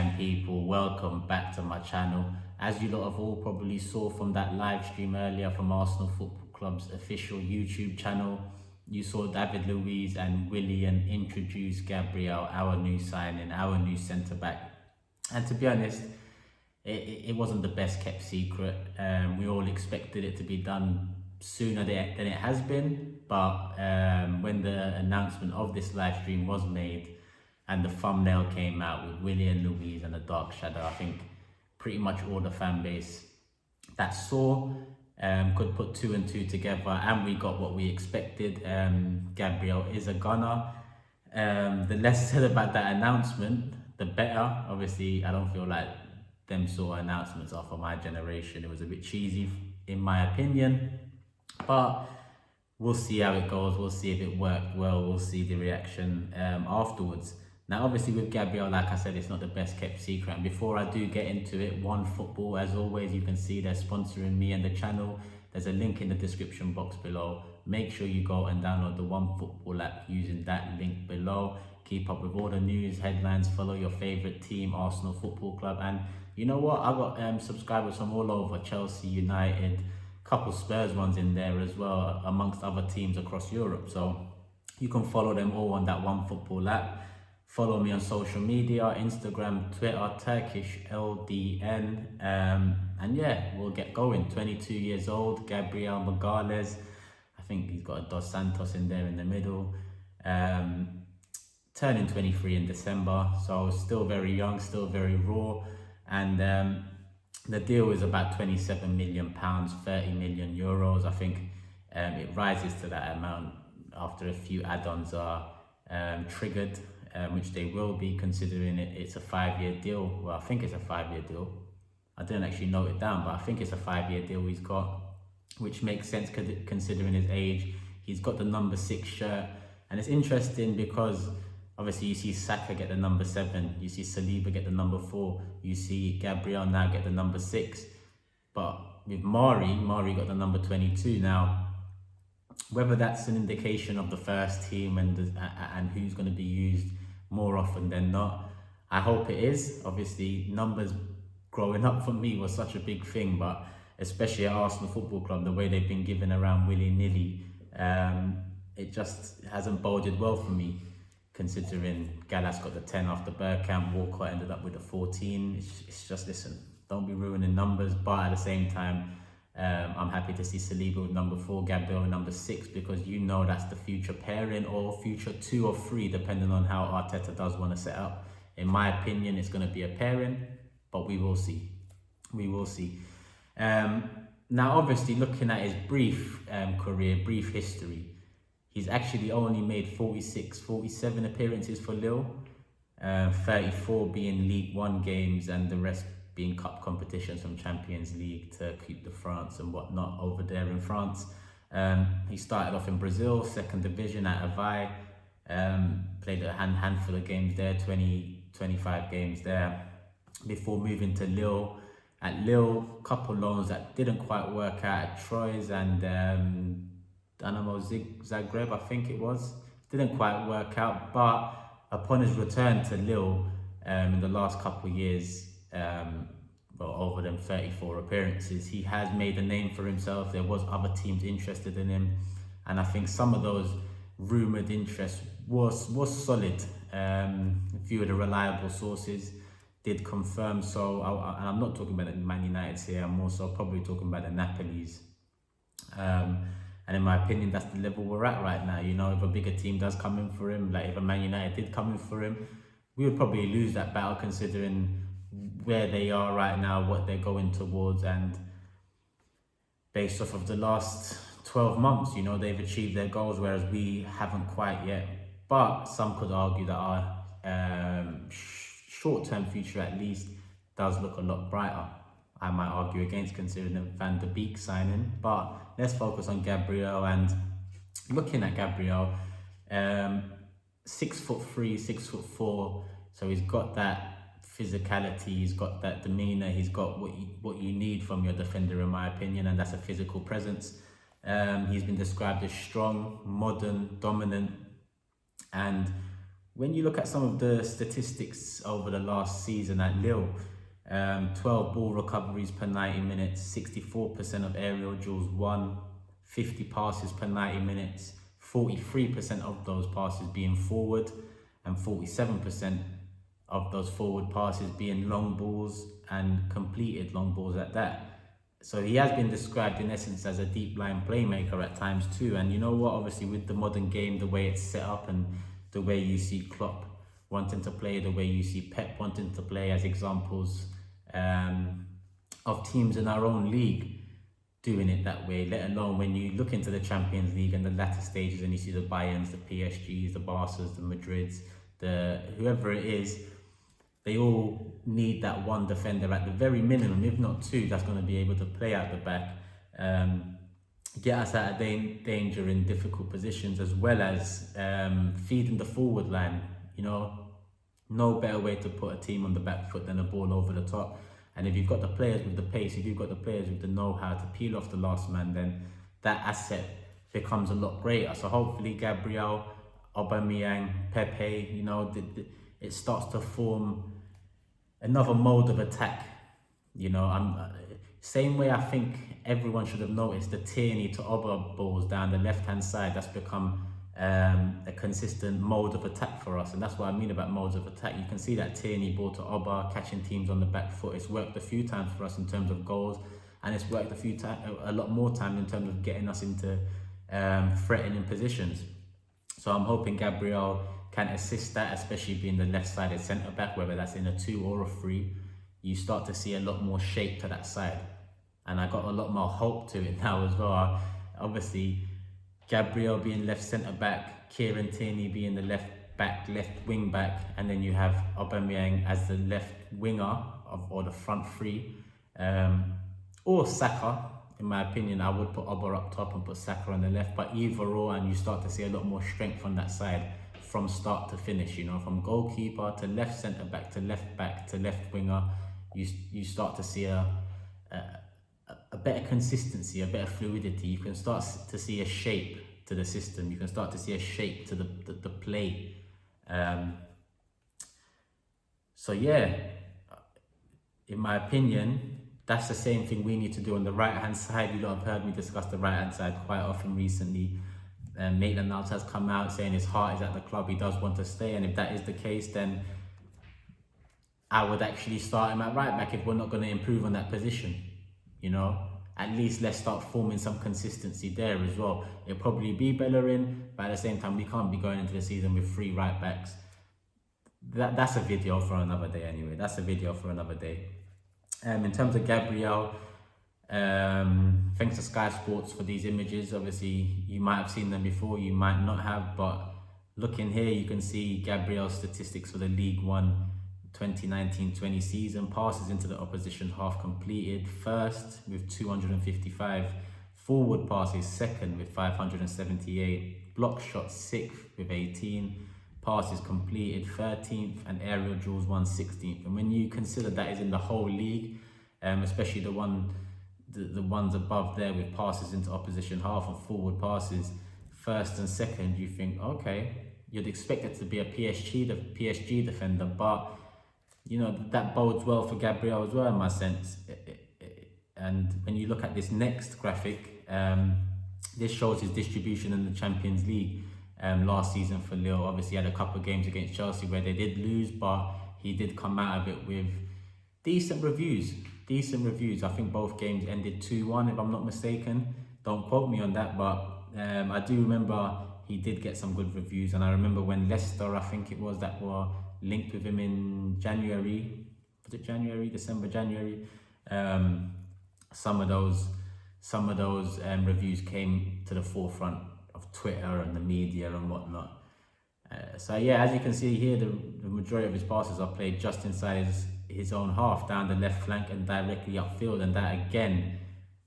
people, welcome back to my channel. As you lot have all probably saw from that live stream earlier from Arsenal Football Club's official YouTube channel, you saw David Luiz and Willian introduce Gabriel, our new signing, our new centre-back. And to be honest, it wasn't the best kept secret. We all expected it to be done sooner than it has been, but when the announcement of this live stream was made and the thumbnail came out with Willian Luiz and a dark shadow, I think pretty much all the fan base that saw could put two and two together, and we got what we expected. Gabriel is a gunner. The less said about that announcement, the better. Obviously, I don't feel like them sort of announcements are for my generation. It was a bit cheesy, in my opinion, but we'll see how it goes. We'll see if it worked well. We'll see the reaction afterwards. Now, obviously, with Gabriel, like I said, it's not the best kept secret. And before I do get into it, One Football, as always, you can see they're sponsoring me and the channel. There's a link in the description box below. Make sure you go and download the One Football app using that link below. Keep up with all the news, headlines, follow your favourite team, Arsenal Football Club. And you know what? I've got subscribers from all over, Chelsea, United, couple Spurs ones in there as well, amongst other teams across Europe. So you can follow them all on that One Football app. Follow me on social media, Instagram, Twitter, Turkish LDN. And yeah, we'll get going. 22 years old, Gabriel Magalhaes. I think he's got a Dos Santos in there in the middle. Turning 23 in December, so still very young, still very raw. And the deal is about £27 million, 30 million euros. I think it rises to that amount after a few add-ons are triggered. Which they will be, considering it's a 5-year deal. Well, I think it's a 5-year deal. I didn't actually note it down, but I think it's a 5-year deal he's got, which makes sense considering his age. He's got the number 6 shirt, and it's interesting because obviously you see Saka get the number 7, you see Saliba get the number 4, you see Gabriel now get the number 6, but with Mari got the number 22 now. Whether that's an indication of the first team and who's going to be used more often than not, I hope it is. Obviously, numbers growing up for me was such a big thing, but especially at Arsenal Football Club, the way they've been given around willy-nilly, it just hasn't boded well for me, considering Gallas got the 10 after Bergkamp, Walcott ended up with a 14. It's just, listen, don't be ruining numbers, but at the same time, I'm happy to see Saliba with number 4, Gabriel with number 6, because you know that's the future pairing or future 2 or 3, depending on how Arteta does want to set up. In my opinion, it's going to be a pairing, but we will see. We will see. Now, obviously, looking at his brief career, brief history, he's actually only made 47 appearances for Lille, 34 being League One games and the rest being cup competitions from Champions League to Coupe de France and whatnot over there in France. He started off in Brazil, 2nd division at Avaí, played a handful of games there, 25 games there, before moving to Lille. At Lille, couple loans that didn't quite work out at Troyes and Dynamo Zagreb, I think it was. Didn't quite work out, but upon his return to Lille in the last couple of years, well, over them 34 appearances, he has made a name for himself. There was other teams interested in him, and I think some of those rumoured interests was solid. A few of the reliable sources did confirm so, and I'm not talking about the Man United here, I'm also probably talking about the Napolis. And in my opinion, that's the level we're at right now. You know, if a bigger team does come in for him, like if a Man United did come in for him, we would probably lose that battle, considering where they are right now, what they're going towards, and based off of the last 12 months, you know, they've achieved their goals, whereas we haven't quite yet. But some could argue that our short-term future, at least, does look a lot brighter. I might argue against, considering the Van de Beek signing, but let's focus on Gabriel. And looking at Gabriel, 6'3", 6'4", so he's got that physicality, he's got that demeanor, he's got what you need from your defender, in my opinion, and that's a physical presence. He's been described as strong, modern, dominant, and when you look at some of the statistics over the last season at Lille, 12 ball recoveries per 90 minutes, 64% of aerial duels won, 50 passes per 90 minutes, 43% of those passes being forward, and 47% of those forward passes being long balls, and completed long balls at that. So he has been described in essence as a deep line playmaker at times too. And you know what, obviously with the modern game, the way it's set up and the way you see Klopp wanting to play, the way you see Pep wanting to play, as examples of teams in our own league doing it that way, let alone when you look into the Champions League and the latter stages and you see the Bayerns, the PSGs, the Barças, the Madrids, the whoever it is, they all need that one defender at the very minimum, if not two, that's going to be able to play out the back, get us out of danger in difficult positions, as well as feeding the forward line. You know, no better way to put a team on the back foot than a ball over the top. And if you've got the players with the pace, if you've got the players with the know-how to peel off the last man, then that asset becomes a lot greater. So hopefully Gabriel, Aubameyang, Pepe, you know, it starts to form another mode of attack. You know, same way I think everyone should have noticed the Tierney to Oba balls down the left-hand side. That's become a consistent mode of attack for us, and that's what I mean about modes of attack. You can see that Tierney ball to Oba, catching teams on the back foot. It's worked a few times for us in terms of goals, and it's worked a lot more times in terms of getting us into threatening positions. So I'm hoping Gabriel can assist that, especially being the left-sided centre-back, whether that's in a 2 or a 3. You start to see a lot more shape to that side. And I got a lot more hope to it now as well. Obviously, Gabriel being left centre-back, Kieran Tierney being the left-back, left wing-back, and then you have Aubameyang as the left winger or the front 3. Or Saka. In my opinion, I would put Oba up top and put Saka on the left, but either or, and you start to see a lot more strength on that side from start to finish, you know, from goalkeeper to left centre-back to left-back to left winger. You start to see a better consistency, a better fluidity. You can start to see a shape to the system. You can start to see a shape to the play. So yeah, in my opinion, that's the same thing we need to do on the right-hand side. You lot have heard me discuss the right-hand side quite often recently. Maitland-Niles has come out saying his heart is at the club, he does want to stay, and if that is the case, then I would actually start him at right-back if we're not going to improve on that position. You know, at least let's start forming some consistency there as well. It'll probably be Bellerin, but at the same time, we can't be going into the season with 3 right-backs. That's a video for another day anyway. That's a video for another day. In terms of Gabriel, thanks to Sky Sports for these images. Obviously, you might have seen them before, you might not have, but looking here, you can see Gabriel's statistics for the League One 2019-20 season. Passes into the opposition half completed, first with 255. Forward passes, second with 578. Block shots, 6th with 18. Passes completed, 13th, and aerial duels won, 16th. And when you consider that is in the whole league, especially the ones above there with passes into opposition half and forward passes, first and second, you think, okay, you'd expect it to be a PSG defender, but you know, that bodes well for Gabriel as well in my sense. And when you look at this next graphic, this shows his distribution in the Champions League last season for Lille. Obviously, he had a couple of games against Chelsea where they did lose, but he did come out of it with decent reviews. I think both games ended 2-1, if I'm not mistaken. Don't quote me on that, but I do remember he did get some good reviews. And I remember when Leicester, I think it was, that were linked with him in January. Was it January? December, January? Some of those reviews came to the forefront of Twitter and the media and whatnot. So yeah, as you can see here, the majority of his passes are played just inside his own half, down the left flank and directly upfield, and that again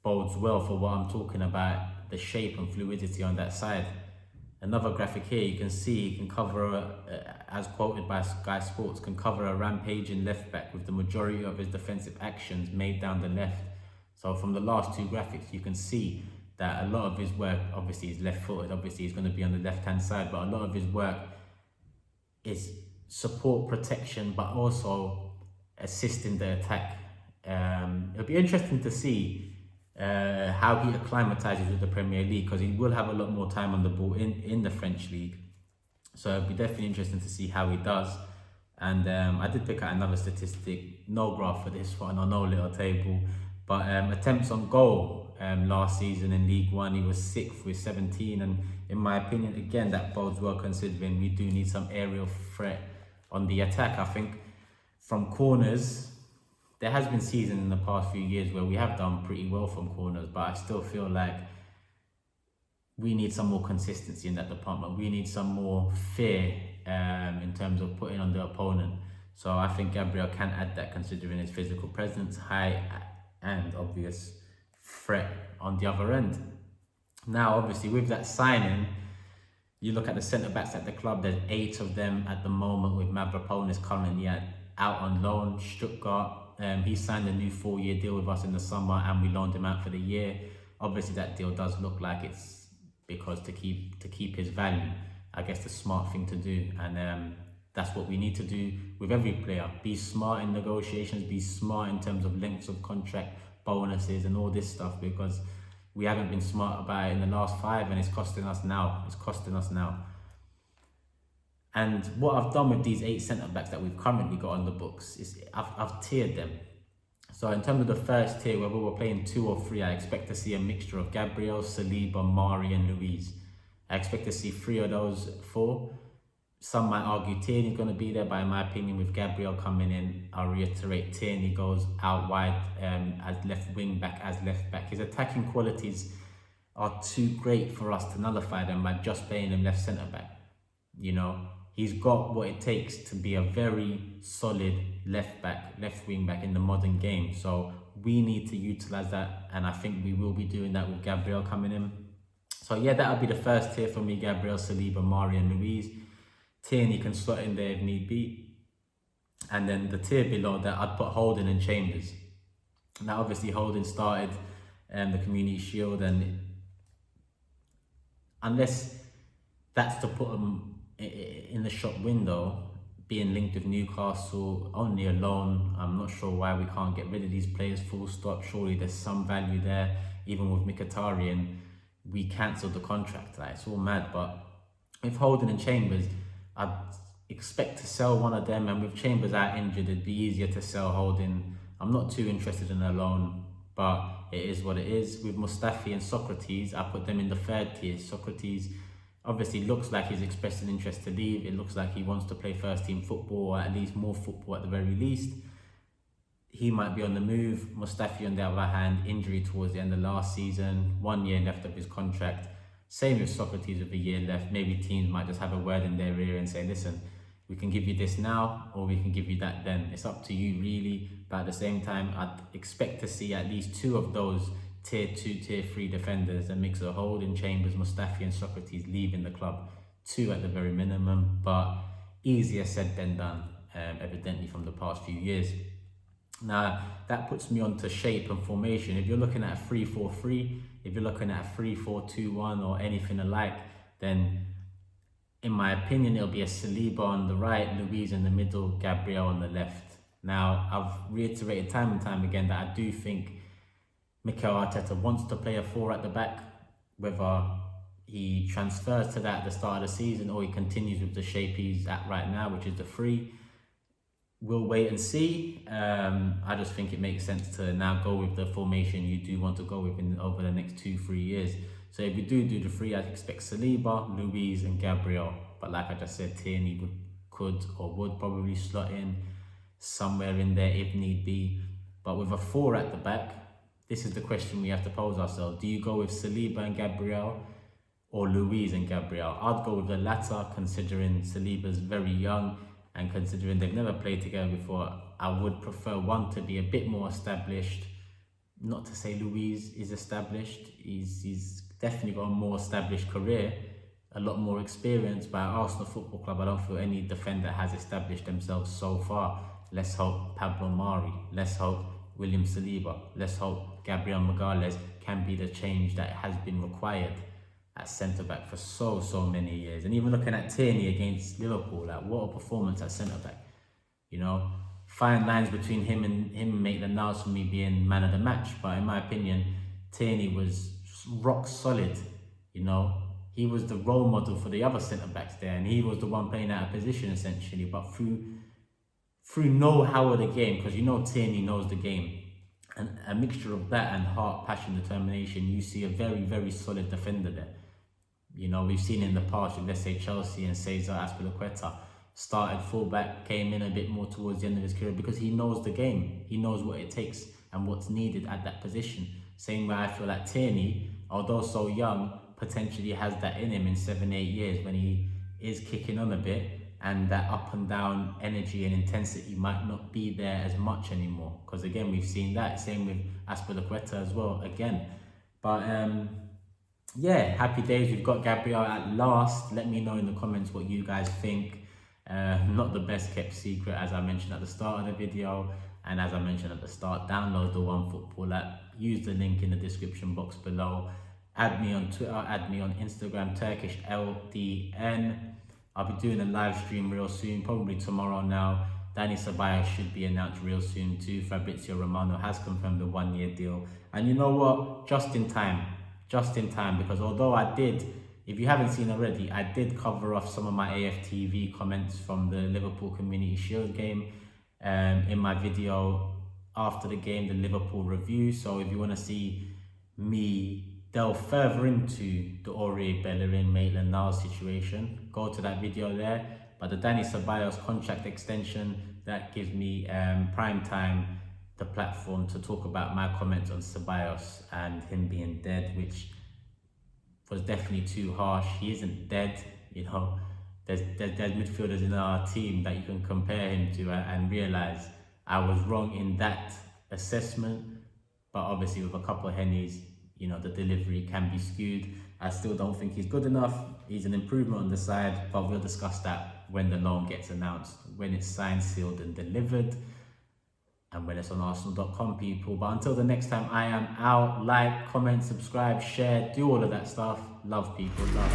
bodes well for what I'm talking about, the shape and fluidity on that side. Another graphic here, you can see he can cover, as quoted by Sky Sports, can cover a rampaging left back with the majority of his defensive actions made down the left. So from the last 2 graphics, you can see that a lot of his work, obviously he's left-footed, obviously he's going to be on the left-hand side, but a lot of his work is support, protection, but also assist in the attack. It'll be interesting to see how he acclimatizes with the Premier League, because he will have a lot more time on the ball in the French league. So it'll be definitely interesting to see how he does. And I did pick out another statistic, no graph for this one or no little table, but attempts on goal last season in League One, he was 6th with 17. And in my opinion, again, that bodes well considering we do need some aerial threat on the attack. I think from corners, there has been seasons in the past few years where we have done pretty well from corners, but I still feel like we need some more consistency in that department. We need some more fear in terms of putting on the opponent. So I think Gabriel can add that considering his physical presence, high and obvious threat on the other end. Now, obviously, with that signing, you look at the centre-backs at the club, there's 8 of them at the moment, with Mavropanos currently out on loan, Stuttgart. He signed a new 4-year deal with us in the summer and we loaned him out for the year. Obviously, that deal does look like it's because to keep his value. I guess the smart thing to do, and that's what we need to do with every player. Be smart in negotiations, be smart in terms of lengths of contract, bonuses and all this stuff, because we haven't been smart about it in the last 5 and it's costing us now. And what I've done with these 8 centre-backs that we've currently got on the books is I've tiered them. So in terms of the first tier, whether we're playing 2 or 3, I expect to see a mixture of Gabriel, Saliba, Mari and Luiz. I expect to see 3 of those 4. Some might argue Tierney's going to be there, but in my opinion, with Gabriel coming in, I'll reiterate, Tierney goes out wide as left wing back, as left back. His attacking qualities are too great for us to nullify them by just playing him left centre back. You know, he's got what it takes to be a very solid left back, left wing back in the modern game. So we need to utilise that, and I think we will be doing that with Gabriel coming in. So yeah, that'll be the first tier for me: Gabriel, Saliba, Mari and Luiz. Tierney can slot in there if need be. And then the tier below that, I'd put Holding and Chambers. Now obviously Holding started the Community Shield, and unless that's to put him in the shop window, being linked with Newcastle, only a loan, I'm not sure why we can't get rid of these players full stop. Surely there's some value there. Even with Mkhitaryan, we cancelled the contract. Like, it's all mad. But with Holding and Chambers, I'd expect to sell one of them, and with Chambers out injured, it'd be easier to sell Holding. I'm not too interested in a loan, but it is what it is. With Mustafi and Socrates, I put them in the 3rd tier. Socrates obviously looks like he's expressed an interest to leave. It looks like he wants to play first team football, or at least more football at the very least. He might be on the move. Mustafi, on the other hand, injury towards the end of last season, 1 year left of his contract. Same with Socrates with a year left. Maybe teams might just have a word in their ear and say, listen, we can give you this now, or we can give you that then. It's up to you really. But at the same time, I'd expect to see at least 2 of those tier 2, tier 3 defenders, a mix of Holding, Chambers, Mustafi and Socrates, leaving the club. 2 at the very minimum, but easier said than done, evidently from the past few years. Now, that puts me onto shape and formation. If you're looking at a 3-4-3, if you're looking at a 3-4-2-1 or anything alike, then in my opinion, it'll be a Saliba on the right, Luiz in the middle, Gabriel on the left. Now, I've reiterated time and time again that I do think Mikel Arteta wants to play a 4 at the back, whether he transfers to that at the start of the season or he continues with the shape he's at right now, which is the 3. We'll wait and see. I just think it makes sense to now go with the formation you do want to go with over the next 2-3 years. So if we do the 3, I'd expect Saliba, Luiz and Gabriel. But like I just said, Tierney would probably slot in somewhere in there if need be. But with a 4 at the back, this is the question we have to pose ourselves. Do you go with Saliba and Gabriel or Luiz and Gabriel? I'd go with the latter, considering Saliba's very young. And considering they've never played together before, I would prefer one to be a bit more established. Not to say Luiz is established. He's definitely got a more established career, a lot more experience. But at Arsenal Football Club, I don't feel any defender has established themselves so far. Let's hope Pablo Mari. Let's hope William Saliba. Let's hope Gabriel Magalhaes can be the change that has been required. at centre-back for so many years. And even looking at Tierney against Liverpool, like what a performance at centre-back. You know, fine lines between him and Maitland-Niles for me being man of the match. But in my opinion, Tierney was rock solid. You know, he was the role model for the other centre-backs there, and he was the one playing out of position essentially. But through know-how of the game, because you know Tierney knows the game, and a mixture of that and heart, passion, determination, you see a very solid defender there. You know, we've seen in the past with, let's say, Chelsea and Cesar Azpilicueta, started fullback, came in a bit more towards the end of his career because he knows the game. He knows what it takes and what's needed at that position. Same way I feel like Tierney, although so young, potentially has that in him in 7-8 years when he is kicking on a bit, and that up and down energy and intensity might not be there as much anymore. Because again, we've seen that. Same with Azpilicueta as well, again. But yeah, happy days. We've got Gabriel at last. Let me know in the comments what you guys think. Not the best kept secret, as I mentioned at the start of the video. And as I mentioned at the start, download the OneFootball app. Use the link in the description box below. Add me on Twitter, add me on Instagram, Turkish LDN. I'll be doing a live stream real soon, probably tomorrow now. Dani Ceballos should be announced real soon too. Fabrizio Romano has confirmed a 1-year deal. And you know what? Just in time, because although I did, if you haven't seen already, I did cover off some of my AFTV comments from the Liverpool Community Shield game in my video after the game, the Liverpool review. So if you want to see me delve further into the Aurier Bellerin Maitland-Niles situation, go to that video there. But the Dani Ceballos contract extension, that gives me prime time, the platform to talk about my comments on Ceballos and him being dead, which was definitely too harsh. He isn't dead, you know. There's midfielders in our team that you can compare him to and realize I was wrong in that assessment. But obviously with a couple of Hennies, you know, the delivery can be skewed. I still don't think he's good enough. He's an improvement on the side, but we'll discuss that when the loan gets announced, when it's signed, sealed and delivered, and when it's on Arsenal.com, people. But until the next time, I am out. Like, comment, subscribe, share, do all of that stuff. Love, people, love.